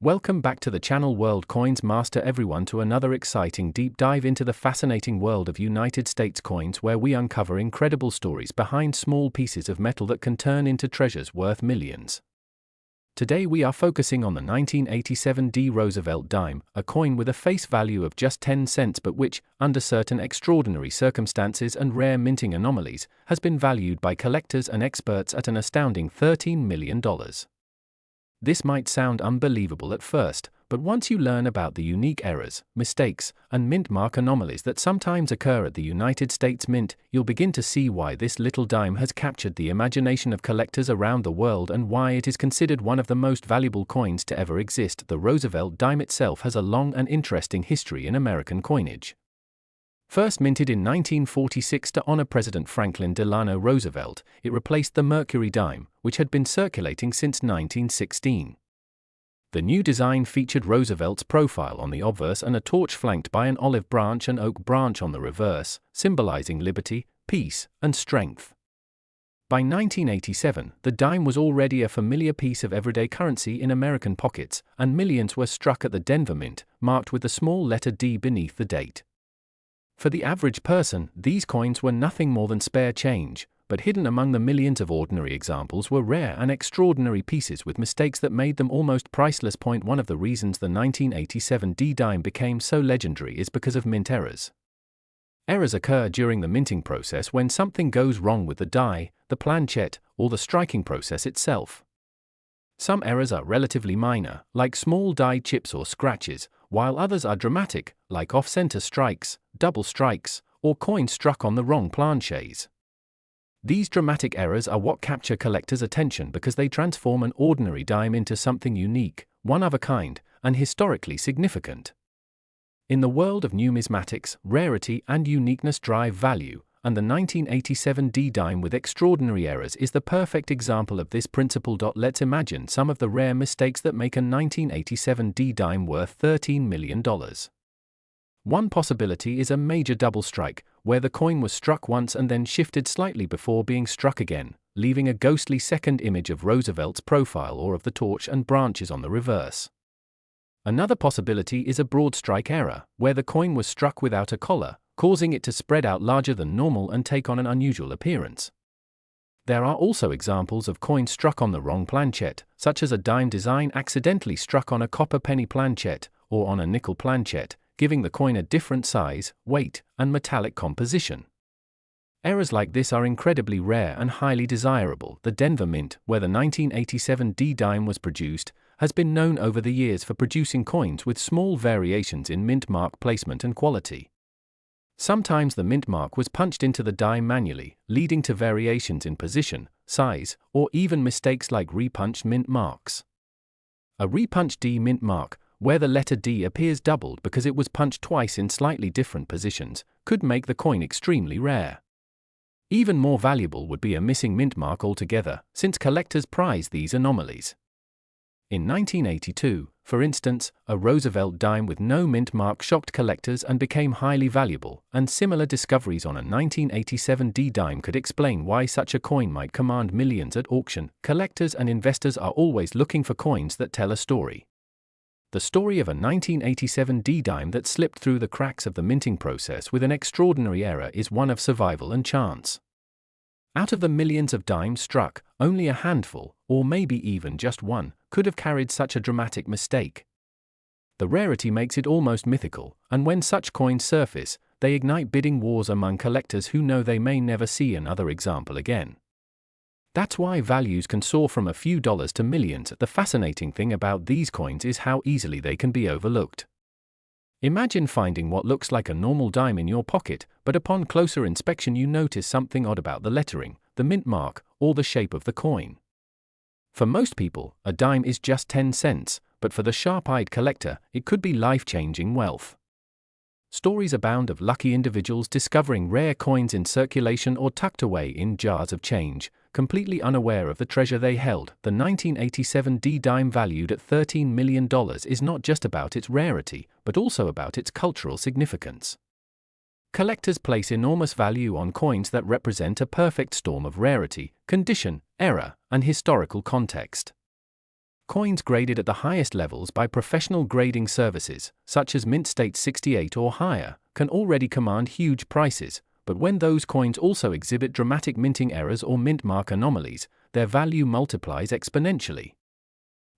Welcome back to the channel World Coins Master everyone to another exciting deep dive into the fascinating world of United States coins, where we uncover incredible stories behind small pieces of metal that can turn into treasures worth millions. Today we are focusing on the 1987 D. Roosevelt dime, a coin with a face value of just 10 cents but which, under certain extraordinary circumstances and rare minting anomalies, has been valued by collectors and experts at an astounding $13 million. This might sound unbelievable at first, but once you learn about the unique errors, mistakes, and mint mark anomalies that sometimes occur at the United States Mint, you'll begin to see why this little dime has captured the imagination of collectors around the world and why it is considered one of the most valuable coins to ever exist. The Roosevelt dime itself has a long and interesting history in American coinage. First minted in 1946 to honor President Franklin Delano Roosevelt, it replaced the Mercury dime, which had been circulating since 1916. The new design featured Roosevelt's profile on the obverse and a torch flanked by an olive branch and oak branch on the reverse, symbolizing liberty, peace, and strength. By 1987, the dime was already a familiar piece of everyday currency in American pockets, and millions were struck at the Denver Mint, marked with the small letter D beneath the date. For the average person, these coins were nothing more than spare change, but hidden among the millions of ordinary examples were rare and extraordinary pieces with mistakes that made them almost priceless. One of the reasons the 1987 D dime became so legendary is because of mint errors. Errors occur during the minting process when something goes wrong with the die, the planchette, or the striking process itself. Some errors are relatively minor, like small die chips or scratches, while others are dramatic, like off-center strikes, double strikes, or coins struck on the wrong planchets. These dramatic errors are what capture collectors' attention because they transform an ordinary dime into something unique, one of a kind, and historically significant. In the world of numismatics, rarity and uniqueness drive value, and the 1987 D dime with extraordinary errors is the perfect example of this principle. Let's imagine some of the rare mistakes that make a 1987 D dime worth $13 million. One possibility is a major double strike, where the coin was struck once and then shifted slightly before being struck again, leaving a ghostly second image of Roosevelt's profile or of the torch and branches on the reverse. Another possibility is a broad strike error, where the coin was struck without a collar, causing it to spread out larger than normal and take on an unusual appearance. There are also examples of coins struck on the wrong planchette, such as a dime design accidentally struck on a copper penny planchette or on a nickel planchette, giving the coin a different size, weight, and metallic composition. Errors like this are incredibly rare and highly desirable. The Denver Mint, where the 1987 D dime was produced, has been known over the years for producing coins with small variations in mint mark placement and quality. Sometimes the mint mark was punched into the dime manually, leading to variations in position, size, or even mistakes like repunched mint marks. A repunched D mint mark, where the letter D appears doubled because it was punched twice in slightly different positions, could make the coin extremely rare. Even more valuable would be a missing mint mark altogether, since collectors prize these anomalies. In 1982, for instance, a Roosevelt dime with no mint mark shocked collectors and became highly valuable, and similar discoveries on a 1987 D dime could explain why such a coin might command millions at auction. Collectors and investors are always looking for coins that tell a story. The story of a 1987 D dime that slipped through the cracks of the minting process with an extraordinary error is one of survival and chance. Out of the millions of dimes struck, only a handful, or maybe even just one, could have carried such a dramatic mistake. The rarity makes it almost mythical, and when such coins surface, they ignite bidding wars among collectors who know they may never see another example again. That's why values can soar from a few dollars to millions. The fascinating thing about these coins is how easily they can be overlooked. Imagine finding what looks like a normal dime in your pocket, but upon closer inspection you notice something odd about the lettering, the mint mark, or the shape of the coin. For most people, a dime is just 10 cents, but for the sharp-eyed collector, it could be life-changing wealth. Stories abound of lucky individuals discovering rare coins in circulation or tucked away in jars of change, completely unaware of the treasure they held. The 1987 D dime, valued at $13 million, is not just about its rarity, but also about its cultural significance. Collectors place enormous value on coins that represent a perfect storm of rarity, condition, error, and historical context. Coins graded at the highest levels by professional grading services, such as Mint State 68 or higher, can already command huge prices, but when those coins also exhibit dramatic minting errors or mint mark anomalies, their value multiplies exponentially.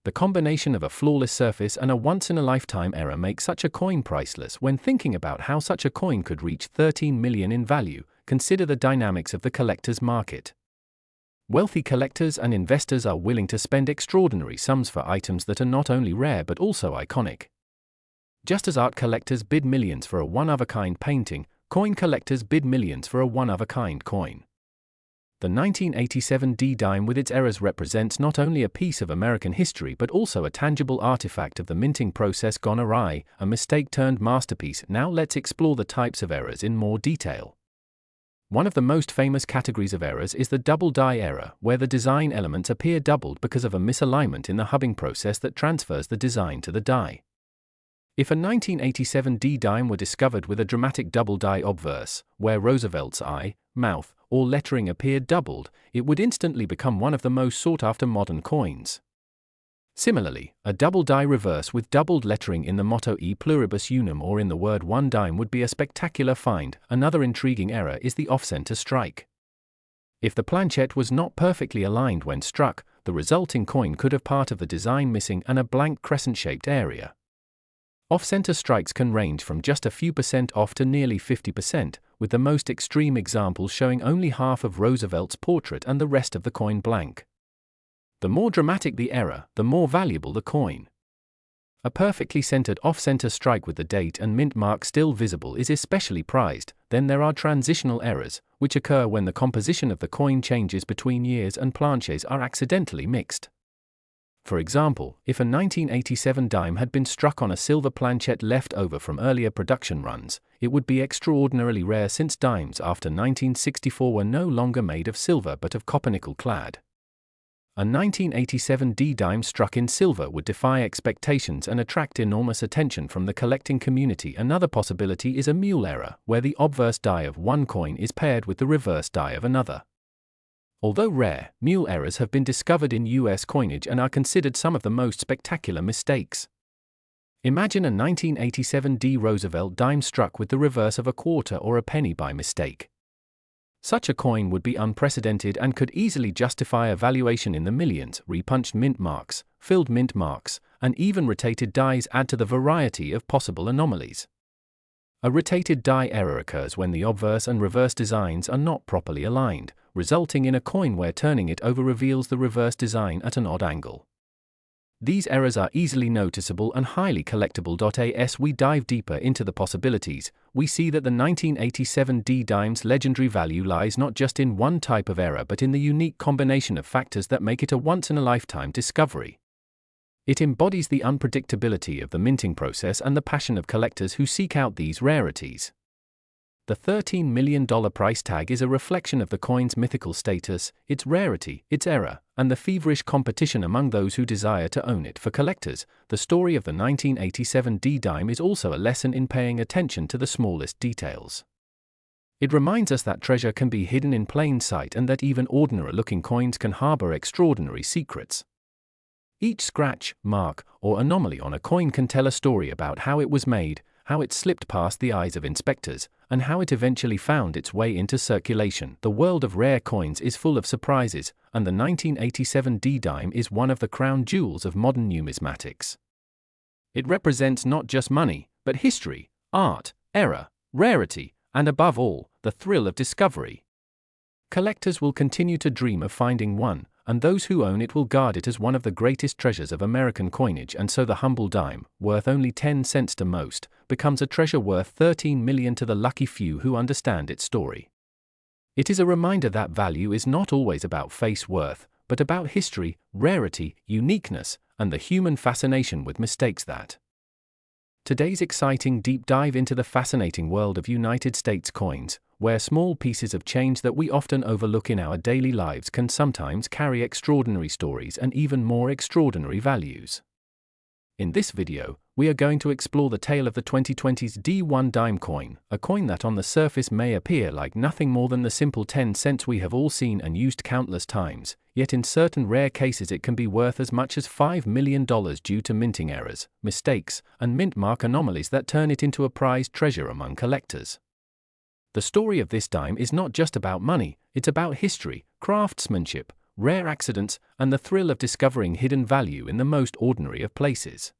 The combination of a flawless surface and a once-in-a-lifetime error makes such a coin priceless. When thinking about how such a coin could reach 13 million in value, consider the dynamics of the collector's market. Wealthy collectors and investors are willing to spend extraordinary sums for items that are not only rare but also iconic. Just as art collectors bid millions for a one-of-a-kind painting, coin collectors bid millions for a one-of-a-kind coin. The 1987 D-dime with its errors represents not only a piece of American history but also a tangible artifact of the minting process gone awry, a mistake-turned masterpiece. Now let's explore the types of errors in more detail. One of the most famous categories of errors is the double die error, where the design elements appear doubled because of a misalignment in the hubbing process that transfers the design to the die. If a 1987 D-dime were discovered with a dramatic double die obverse, where Roosevelt's eye, mouth, or lettering appeared doubled, it would instantly become one of the most sought-after modern coins. Similarly, a double die reverse with doubled lettering in the motto E pluribus unum or in the word one dime would be a spectacular find. Another intriguing error is the off-center strike. If the planchet was not perfectly aligned when struck, the resulting coin could have part of the design missing and a blank crescent-shaped area. Off-center strikes can range from just a few percent off to nearly 50%, with the most extreme examples showing only half of Roosevelt's portrait and the rest of the coin blank. The more dramatic the error, the more valuable the coin. A perfectly centered off-center strike with the date and mint mark still visible is especially prized. Then there are transitional errors, which occur when the composition of the coin changes between years and planchets are accidentally mixed. For example, if a 1987 dime had been struck on a silver planchet left over from earlier production runs, it would be extraordinarily rare since dimes after 1964 were no longer made of silver but of copper-nickel clad. A 1987 D-dime struck in silver would defy expectations and attract enormous attention from the collecting community. Another possibility is a mule error, where the obverse die of one coin is paired with the reverse die of another. Although rare, mule errors have been discovered in U.S. coinage and are considered some of the most spectacular mistakes. Imagine a 1987 D Roosevelt dime struck with the reverse of a quarter or a penny by mistake. Such a coin would be unprecedented and could easily justify a valuation in the millions. Repunched mint marks, filled mint marks, and even rotated dies add to the variety of possible anomalies. A rotated die error occurs when the obverse and reverse designs are not properly aligned, resulting in a coin where turning it over reveals the reverse design at an odd angle. These errors are easily noticeable and highly collectible. As we dive deeper into the possibilities, we see that the 1987 D-dime's legendary value lies not just in one type of error but in the unique combination of factors that make it a once-in-a-lifetime discovery. It embodies the unpredictability of the minting process and the passion of collectors who seek out these rarities. The $13 million price tag is a reflection of the coin's mythical status, its rarity, its error, and the feverish competition among those who desire to own it. For collectors, the story of the 1987 D-dime is also a lesson in paying attention to the smallest details. It reminds us that treasure can be hidden in plain sight and that even ordinary-looking coins can harbor extraordinary secrets. Each scratch, mark, or anomaly on a coin can tell a story about how it was made, how it slipped past the eyes of inspectors, and how it eventually found its way into circulation. The world of rare coins is full of surprises, and the 1987 D-dime is one of the crown jewels of modern numismatics. It represents not just money, but history, art, error, rarity, and above all, the thrill of discovery. Collectors will continue to dream of finding one, and those who own it will guard it as one of the greatest treasures of American coinage. And so the humble dime, worth only 10 cents to most, becomes a treasure worth 13 million to the lucky few who understand its story. It is a reminder that value is not always about face worth, but about history, rarity, uniqueness, and the human fascination with mistakes. That today's exciting deep dive into the fascinating world of United States coins, where small pieces of change that we often overlook in our daily lives can sometimes carry extraordinary stories and even more extraordinary values. In this video, we are going to explore the tale of the 2020's D1 dime coin, a coin that on the surface may appear like nothing more than the simple 10 cents we have all seen and used countless times, yet in certain rare cases it can be worth as much as $5 million due to minting errors, mistakes, and mint mark anomalies that turn it into a prized treasure among collectors. The story of this dime is not just about money, it's about history, craftsmanship, rare accidents, and the thrill of discovering hidden value in the most ordinary of places.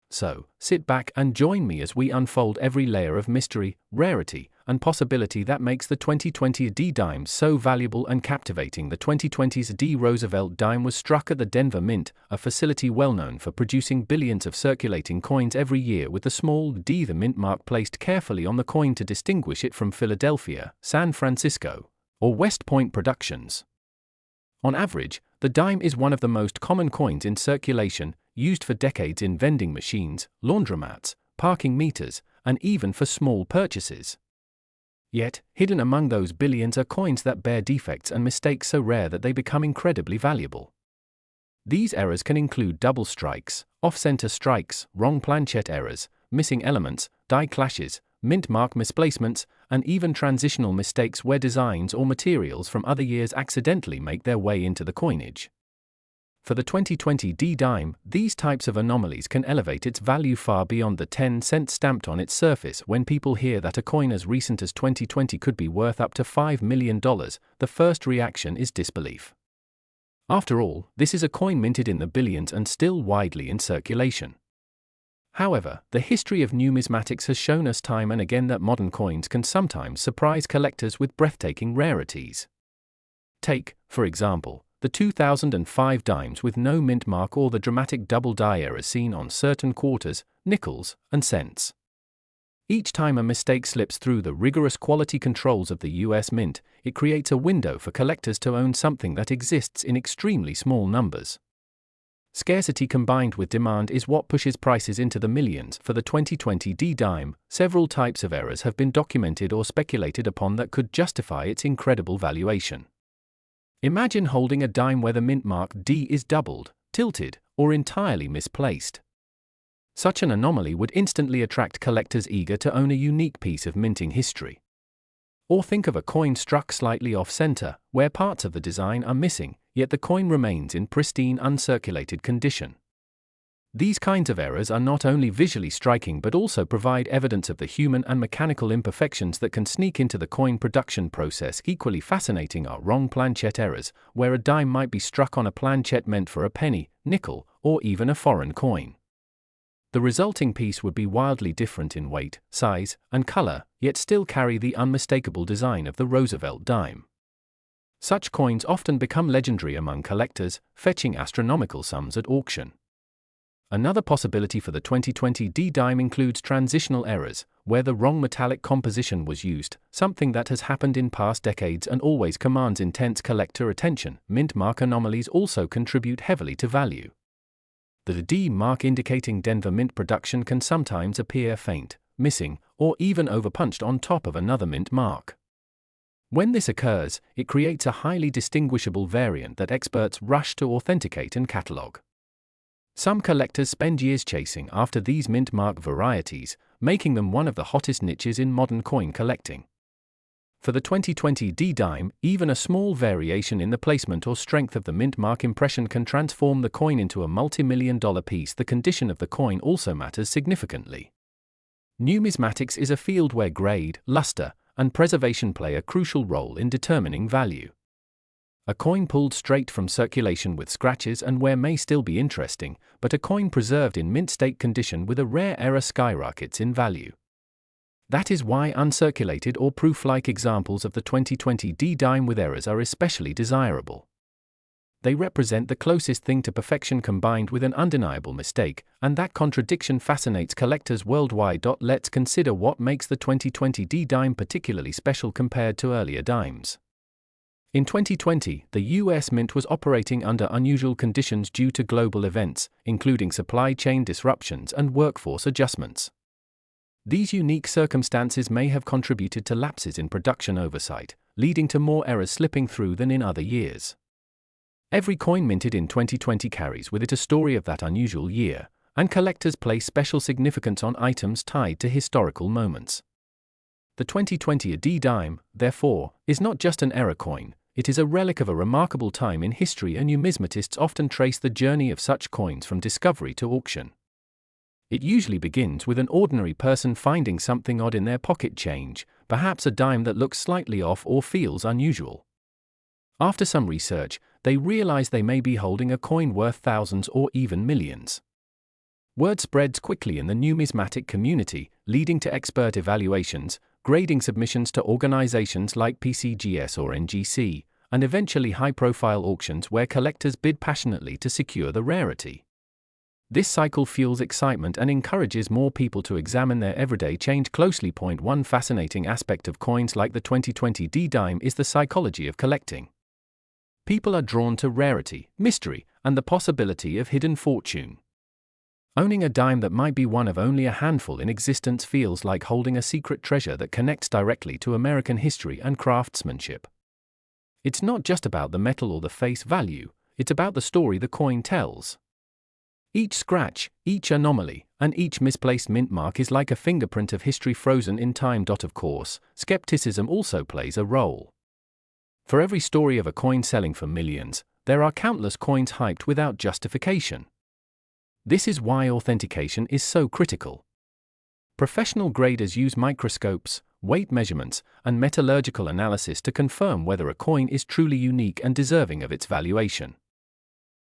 So, sit back and join me as we unfold every layer of mystery, rarity, and possibility that makes the 2020 D dime so valuable and captivating. The 2020's D Roosevelt dime was struck at the Denver Mint, a facility well known for producing billions of circulating coins every year, with the small D, the mint mark, placed carefully on the coin to distinguish it from Philadelphia, San Francisco, or West Point productions. On average, the dime is one of the most common coins in circulation, used for decades in vending machines, laundromats, parking meters, and even for small purchases. Yet, hidden among those billions are coins that bear defects and mistakes so rare that they become incredibly valuable. These errors can include double strikes, off-center strikes, wrong planchet errors, missing elements, die clashes, mint mark misplacements, and even transitional mistakes where designs or materials from other years accidentally make their way into the coinage. For the 2020 D dime, these types of anomalies can elevate its value far beyond the 10 cents stamped on its surface. When people hear that a coin as recent as 2020 could be worth up to $5 million, the first reaction is disbelief. After all, this is a coin minted in the billions and still widely in circulation. However, the history of numismatics has shown us time and again that modern coins can sometimes surprise collectors with breathtaking rarities. Take, for example, the 2005 dimes with no mint mark or the dramatic double die errors seen on certain quarters, nickels, and cents. Each time a mistake slips through the rigorous quality controls of the US Mint, it creates a window for collectors to own something that exists in extremely small numbers. Scarcity combined with demand is what pushes prices into the millions. For the 2020 D dime, several types of errors have been documented or speculated upon that could justify its incredible valuation. Imagine holding a dime where the mint mark D is doubled, tilted, or entirely misplaced. Such an anomaly would instantly attract collectors eager to own a unique piece of minting history. Or think of a coin struck slightly off-center, where parts of the design are missing, yet the coin remains in pristine uncirculated condition. These kinds of errors are not only visually striking but also provide evidence of the human and mechanical imperfections that can sneak into the coin production process. Equally fascinating are wrong planchet errors, where a dime might be struck on a planchet meant for a penny, nickel, or even a foreign coin. The resulting piece would be wildly different in weight, size, and color, yet still carry the unmistakable design of the Roosevelt dime. Such coins often become legendary among collectors, fetching astronomical sums at auction. Another possibility for the 2020 D dime includes transitional errors, where the wrong metallic composition was used, something that has happened in past decades and always commands intense collector attention. Mint mark anomalies also contribute heavily to value. The D mark indicating Denver Mint production can sometimes appear faint, missing, or even overpunched on top of another mint mark. When this occurs, it creates a highly distinguishable variant that experts rush to authenticate and catalog. Some collectors spend years chasing after these mint mark varieties, making them one of the hottest niches in modern coin collecting. For the 2020 D dime, even a small variation in the placement or strength of the mint mark impression can transform the coin into a multi-million-dollar piece. The condition of the coin also matters significantly. Numismatics is a field where grade, luster, and preservation play a crucial role in determining value. A coin pulled straight from circulation with scratches and wear may still be interesting, but a coin preserved in mint state condition with a rare error skyrockets in value. That is why uncirculated or proof-like examples of the 2020 D dime with errors are especially desirable. They represent the closest thing to perfection combined with an undeniable mistake, and that contradiction fascinates collectors worldwide. Let's consider what makes the 2020 D dime particularly special compared to earlier dimes. In 2020, the US Mint was operating under unusual conditions due to global events, including supply chain disruptions and workforce adjustments. These unique circumstances may have contributed to lapses in production oversight, leading to more errors slipping through than in other years. Every coin minted in 2020 carries with it a story of that unusual year, and collectors place special significance on items tied to historical moments. The 2020 D-Dime, therefore, is not just an error coin, it is a relic of a remarkable time in history, and numismatists often trace the journey of such coins from discovery to auction. It usually begins with an ordinary person finding something odd in their pocket change, perhaps a dime that looks slightly off or feels unusual. After some research, they realize they may be holding a coin worth thousands or even millions. Word spreads quickly in the numismatic community, leading to expert evaluations, grading submissions to organizations like PCGS or NGC, and eventually high-profile auctions where collectors bid passionately to secure the rarity. This cycle fuels excitement and encourages more people to examine their everyday change closely. One fascinating aspect of coins like the 2020 D-Dime is the psychology of collecting. People are drawn to rarity, mystery, and the possibility of hidden fortune. Owning a dime that might be one of only a handful in existence feels like holding a secret treasure that connects directly to American history and craftsmanship. It's not just about the metal or the face value, it's about the story the coin tells. Each scratch, each anomaly, and each misplaced mint mark is like a fingerprint of history frozen in time. Of course, skepticism also plays a role. For every story of a coin selling for millions, there are countless coins hyped without justification. This is why authentication is so critical. Professional graders use microscopes, weight measurements, and metallurgical analysis to confirm whether a coin is truly unique and deserving of its valuation.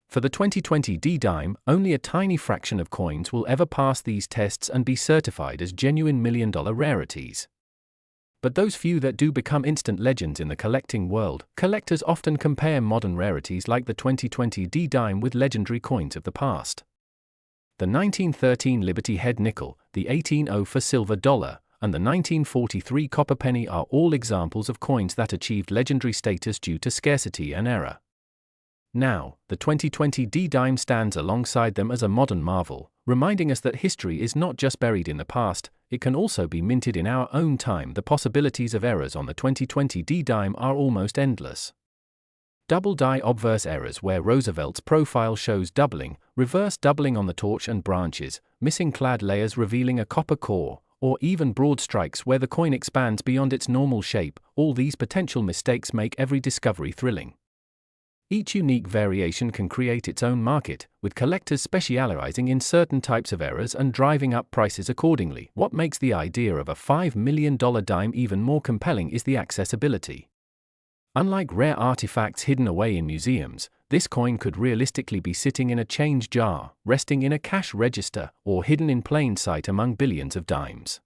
For the 2020 D-Dime, only a tiny fraction of coins will ever pass these tests and be certified as genuine million-dollar rarities. But those few that do become instant legends in the collecting world, collectors often compare modern rarities like the 2020 D-Dime with legendary coins of the past. The 1913 Liberty Head nickel, the 1804 silver dollar, and the 1943 copper penny are all examples of coins that achieved legendary status due to scarcity and error. Now, the 2020 D-Dime stands alongside them as a modern marvel, reminding us that history is not just buried in the past, it can also be minted in our own time. The possibilities of errors on the 2020 D-Dime are almost endless. Double die obverse errors where Roosevelt's profile shows doubling, reverse doubling on the torch and branches, missing clad layers revealing a copper core, or even broad strikes where the coin expands beyond its normal shape. All these potential mistakes make every discovery thrilling. Each unique variation can create its own market, with collectors specializing in certain types of errors and driving up prices accordingly. What makes the idea of a $5 million dime even more compelling is the accessibility. Unlike rare artifacts hidden away in museums, this coin could realistically be sitting in a change jar, resting in a cash register, or hidden in plain sight among billions of dimes.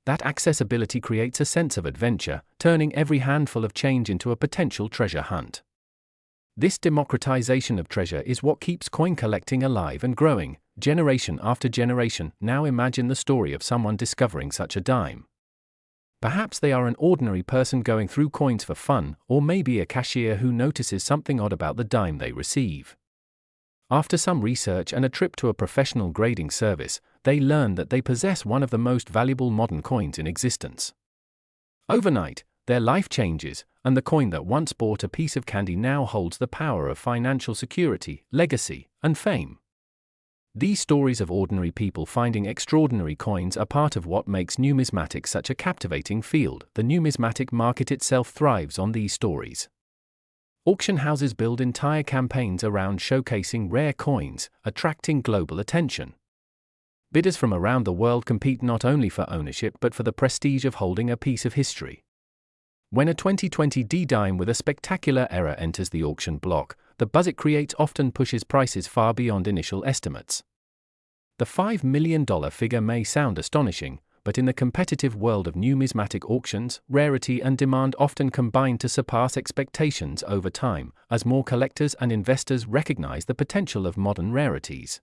That accessibility creates a sense of adventure, turning every handful of change into a potential treasure hunt. This democratization of treasure is what keeps coin collecting alive and growing, generation after generation. Now imagine the story of someone discovering such a dime. Perhaps they are an ordinary person going through coins for fun, or maybe a cashier who notices something odd about the dime they receive. After some research and a trip to a professional grading service, they learn that they possess one of the most valuable modern coins in existence. Overnight, their life changes, and the coin that once bought a piece of candy now holds the power of financial security, legacy, and fame. These stories of ordinary people finding extraordinary coins are part of what makes numismatics such a captivating field. The numismatic market itself thrives on these stories. Auction houses build entire campaigns around showcasing rare coins, attracting global attention. Bidders from around the world compete not only for ownership but for the prestige of holding a piece of history. When a 2020 D-Dime with a spectacular error enters the auction block, the buzz it creates often pushes prices far beyond initial estimates. The $5 million figure may sound astonishing, but in the competitive world of numismatic auctions, rarity and demand often combine to surpass expectations over time, as more collectors and investors recognize the potential of modern rarities.